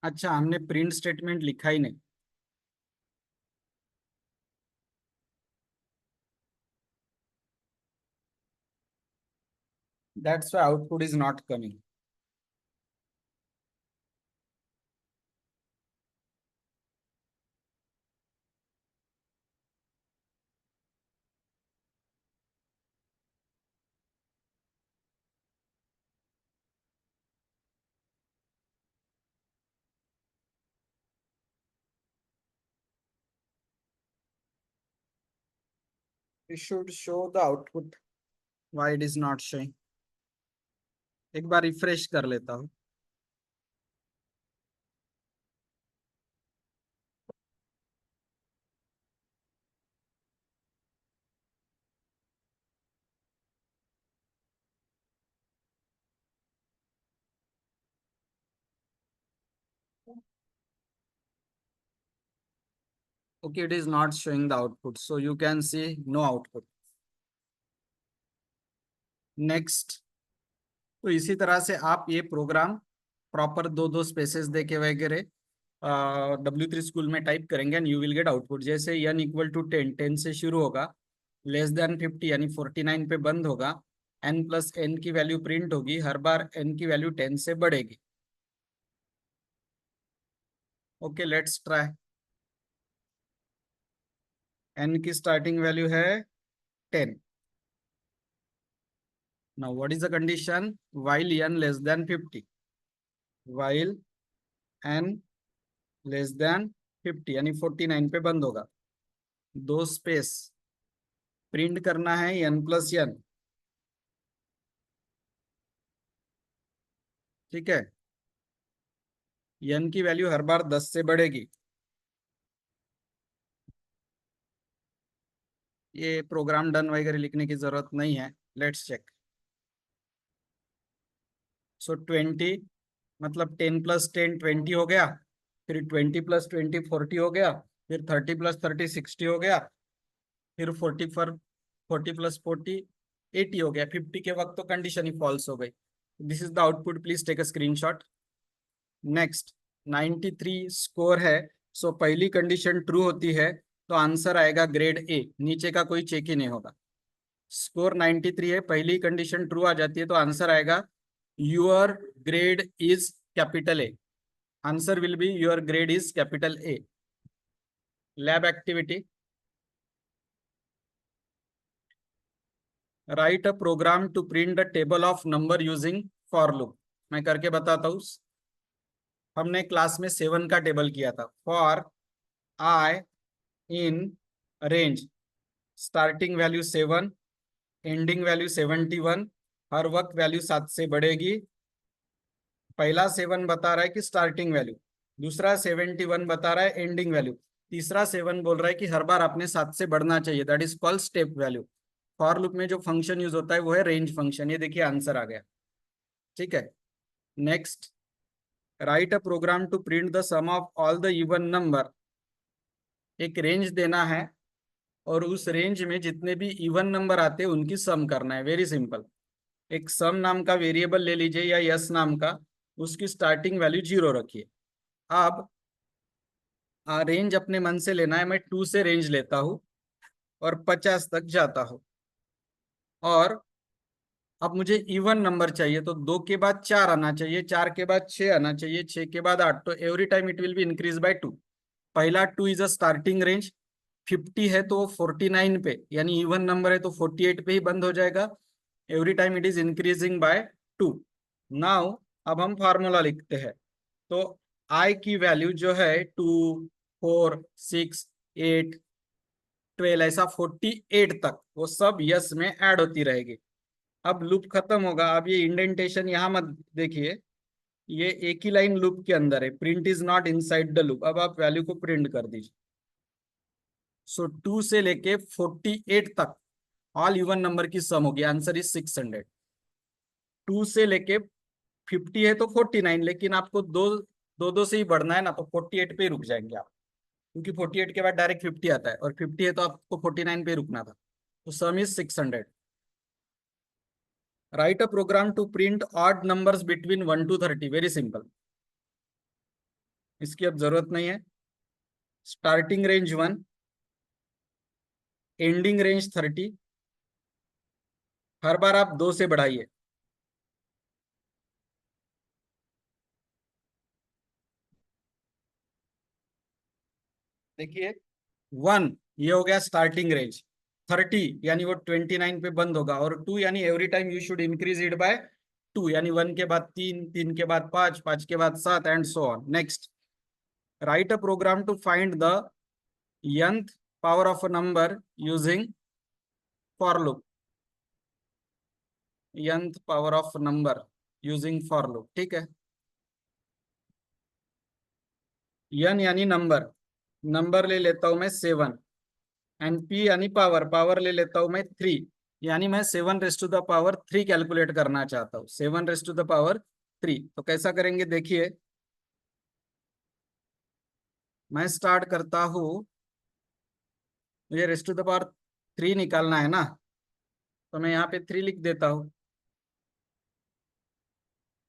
अच्छा, हमने प्रिंट स्टेटमेंट लिखा ही नहीं। That's why output is not coming. You should show the output. Why it is not showing? एक बार रिफ्रेश कर लेता हूँ। Okay, it is not showing the output, so you can see no output. Next, तो इसी तरह से आप ये प्रोग्राम प्रॉपर दो दो स्पेसेस देके वगैरह W3 स्कूल में टाइप करेंगे and you will get output. जैसे n इक्वल टू 10, 10 से शुरू होगा, लेस देन 50 यानी 49 पे बंद होगा, n प्लस n की वैल्यू प्रिंट होगी, हर बार n की वैल्यू 10 से बढ़ेगी। Okay, let's try. n की स्टार्टिंग वैल्यू है 10। Now what is the condition? while n less than 50, while n less than 50 यानी 49 पे बंद होगा, दो स्पेस प्रिंट करना है n प्लस n। ठीक है, n की वैल्यू हर बार 10 से बढ़ेगी। ये प्रोग्राम डन वगैरह लिखने की जरूरत नहीं है, लेट्स चेक। सो 20 मतलब 10 प्लस 10 20 हो गया, फिर 20 प्लस 20 40 हो गया, फिर 30 प्लस 30 60 हो गया, फिर 40 प्लस 40 80 हो गया। 50 के वक्त तो कंडीशन ही फॉल्स हो गई। This is the output, please take a screenshot. Next, 93 score है, सो पहली कंडीशन ट्रू होती है तो आंसर आएगा ग्रेड ए, नीचे का कोई चेक ही नहीं होगा। स्कोर 93 है, पहली कंडीशन ट्रू आ जाती है तो आंसर आएगा your grade is capital A. Answer will be your grade is capital A. Lab activity, write a program to print the table of number using for loop. मैं करके बताता हूँ। हमने क्लास में 7 का टेबल किया था। For I in range, starting value 7, ending value 71, हर वक्त वैल्यू 7 से बढ़ेगी। पहला 7 बता रहा है कि स्टार्टिंग वैल्यू, दूसरा 71 बता रहा है एंडिंग वैल्यू, तीसरा 7 बोल रहा है कि हर बार आपने 7 से बढ़ना चाहिए, that is called step value. For loop में जो फंक्शन यूज होता है वो है रेंज फंक्शन। ये देखिए आंसर आ गया। ठीक है, next, write a program to print the sum of all the even number. एक रेंज देना है और उस रेंज में जितने भी इवन नंबर आते हैं उनकी सम करना है। Very simple. एक सम नाम का वेरिएबल ले लीजिए या यस नाम का, उसकी स्टार्टिंग वैल्यू 0 रखिए। अब रेंज अपने मन से लेना है, मैं 2 से रेंज लेता हूँ और 50 तक जाता हूँ। और अब मुझे इवन नंबर चाहिए तो 2 के बाद 4 आना चाहिए, 4 के बाद 6 आना चाहिए, 6 के बाद 8, तो every time it will be increase by 2। पहला 2 इज अ स्टार्टिंग रेंज, 50 है तो 49 पे, यानी इवन नंबर है तो 48 पे ही बंद हो जाएगा। Every time it is increasing by 2। Now अब हम फार्मूला लिखते हैं। तो आई की वैल्यू जो है 2, 4, 6, 8, 12, ऐसा 48 तक वो सब यस में ऐड होती रहेगी। अब लूप खत्म होगा। अब ये इंडेंटेशन यहाँ मत देखिए, ये एक ही लाइन लूप के अंदर है, print is not inside the loop. अब आप वैल्यू को प्रिंट कर दीजिए। सो 2 से लेके 48 तक ऑल इवन नंबर की सम होगी, आंसर इज 600। 2 से लेके 50 है तो 49, लेकिन आपको दो दो दो से ही बढ़ना है ना, तो 48 पे ही रुक जाएंगे आप, क्योंकि 48 के बाद डायरेक्ट 50 आता है और 50 है तो आपको 49 पे रुकना था। तो sum is 600। Write a program to print odd numbers between 1 to 30। Very simple. इसकी अब जरूरत नहीं है। Starting range 1, ending range 30। हर बार आप 2 से बढ़ाइए। देखिए 1 ये हो गया स्टार्टिंग रेंज, 30 यानी वो 29 पे बंद होगा, और 2 यानी every time you should increase it by 2, यानी 1 के बाद 3, 3 के बाद 5, 5 के बाद 7 and so on. Next, write a program to find the nth power of a number using for loop. nth power of number using for loop, ठीक है। n यानी नंबर, नंबर ले लेता हूं मैं 7, एंड p यानी पावर, पावर ले लेता हूं मैं 3, यानी मैं 7 raise to the power 3 calculate करना चाहता हूँ। 7 रेज़ टू द पावर 3 तो कैसा करेंगे देखिए। मैं स्टार्ट करता हूँ, मुझे रेज़ टू द पावर 3 निकालना है ना, तो मैं यहाँ पे 3 लिख देता हूँ,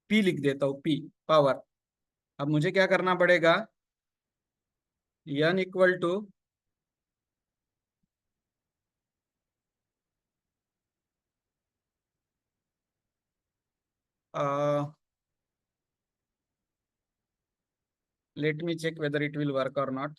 p लिख देता हूँ, p पावर। अब मुझे क्या करना पड़ेगा, n equal to let me check whether it will work or not.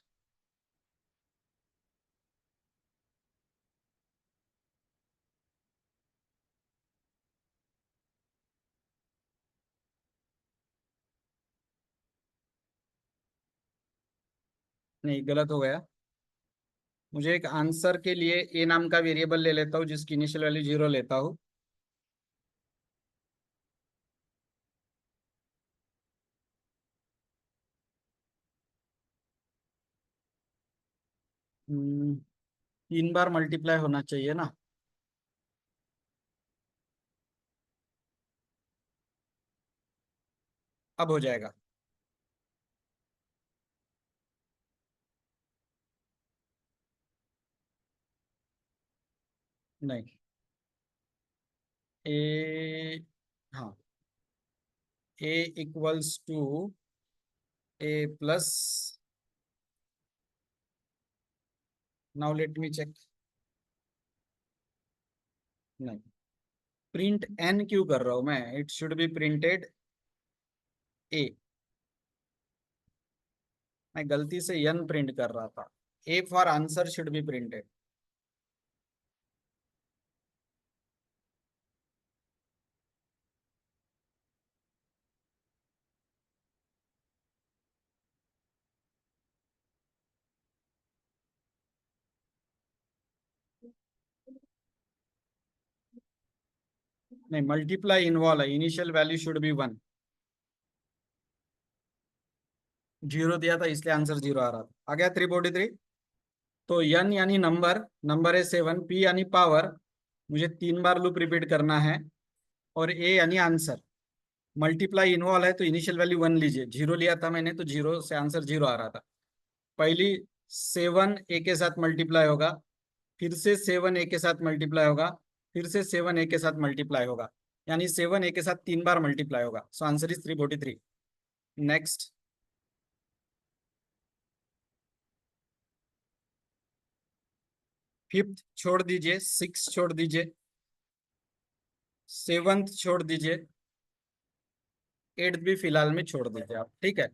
नहीं, गलत हो गया। मुझे एक आंसर के लिए ए नाम का वेरिएबल ले लेता हूँ जिसकी इनिशियल वैल्यू 0 लेता हूँ। हम्म, 3 बार मल्टीप्लाई होना चाहिए ना। अब हो जाएगा। नहीं, ए, हाँ, a equals to a plus, now let me check. नहीं, प्रिंट एन क्यों कर रहा हूं मैं, it should be printed a. मैं गलती से एन प्रिंट कर रहा था, a for answer should be printed. नहीं, मल्टीप्लाई इन्वॉल्व है, इनिशियल वैल्यू शुड बी 1। 0 दिया था इसलिए आंसर 0 आ रहा था। आ गया 343। तो n यानी नंबर, नंबर है 7, p यानी पावर, मुझे 3 बार लूप रिपीट करना है, और a यानी आंसर। मल्टीप्लाई इन्वॉल्व है तो इनिशियल वैल्यू 1 लीजिए, 0 लिया था मैंने तो 0 से आंसर 0 आ रहा था। पहली 7 a के साथ मल्टीप्लाई होगा, फिर से 7 a के साथ मल्टीप्लाई होगा, फिर से 7 a के साथ मल्टीप्लाई होगा, यानी 7 a के साथ 3 बार मल्टीप्लाई होगा। So answer is 343। Next, fifth छोड़ दीजिए, 6 छोड़ दीजिए, 7th छोड़ दीजिए, 8th भी फिलहाल में छोड़ दीजिए आप, ठीक है।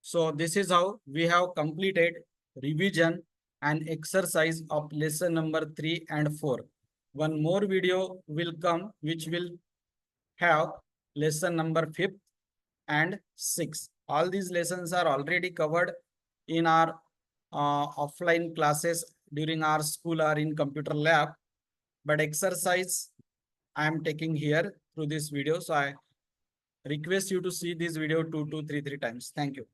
So this is how we have completed revision and exercise of lesson number 3 and 4. One more video will come which will have lesson number 5th and 6th. All these lessons are already covered in our offline classes during our school or in computer lab, but exercise I am taking here through this video. So I request you to see this video 2 to 3 times. Thank you.